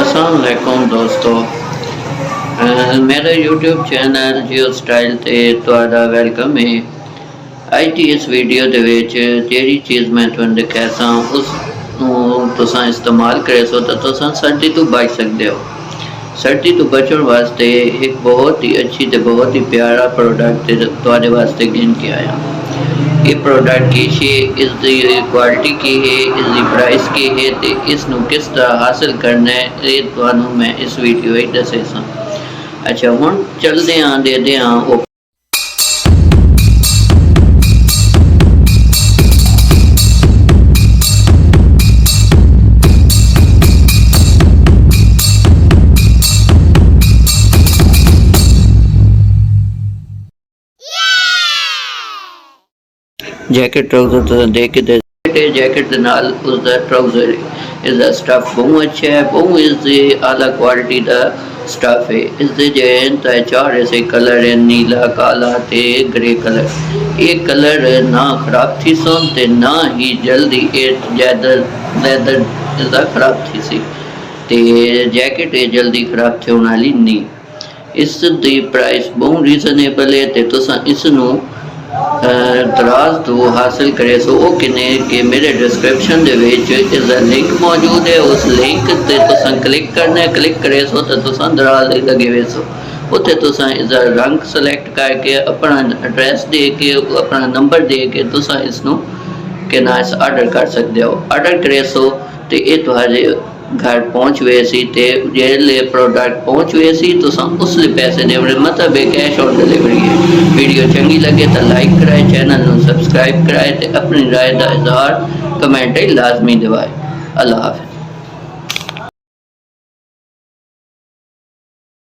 अस्सलाम वालेकुम दोस्तों। मेरा यूट्यूब चैनल जियो स्टाइल ते तुहाडा वेलकम है। अज की इस वीडियो दे विच जिहड़ी चीज़ मैं तुहानूं दिखासा उस तुसां इस्तेमाल करे सो तो तुसां सर्दी तो बच सकते हो। सर्दी तो बचण वास्ते एक बहुत ही अच्छी ते बहुत ही प्यारा प्रोडक्ट तुहाडे वास्ते गिन के आया। ये प्रोडक्ट की है, इसकी क्वालिटी की है, इसकी प्राइस की है, तो इसनू किस तरह हासिल करना है ये तुहानू मैं इस वीडियो में दसे सा। अच्छा हुण चलते हैं देते हैं वो जैकेट ट्राउजर तो देख के जैकेट के नाल उसका ट्राउजर इसका स्टफ बहुत अच्छा है, बहुत इसकी आला क्वालिटी का स्टफ है। इसके जो है चार ऐसे कलर है, नीला काला ते ग्रे कलर। ये कलर ना खराब थी सन ते ना ही जल्दी लैदर इसका खराब थी सी ते जैकेट ये जल्दी खराब होने वाली नहीं। इस दी प्राइस बहुत रीजनेबल है ते तुसां इसनू दराज तो हासिल करे सो वो किने कि मेरे डिस्क्रिप्शन दे विच इसका लिंक मौजूद है। उस लिंक ते तुसां क्लिक करना है, क्लिक करे सो तो तुसां दराज लगे वे सो उत्थे तुसां इसका रंग सिलेक्ट करके अपना एड्रैस दे के अपना नंबर दे के तुसां इसनू के ना इस आर्डर कर सकते हो। आर्डर करे सो तो ये तुम्हारे घर पहुँच वे सी ते जेले प्रोडक्ट पहुँच वे सी तुसां उसले पैसे देने मतलब है कैश ऑन डिलीवरी है। वीडियो चंगी लगे तो लाइक कराए, चैनल नू सब्सक्राइब कराए ते अपनी राय का इजहार कमेंट लाजमी दवाए। अल्लाह हाफिज़।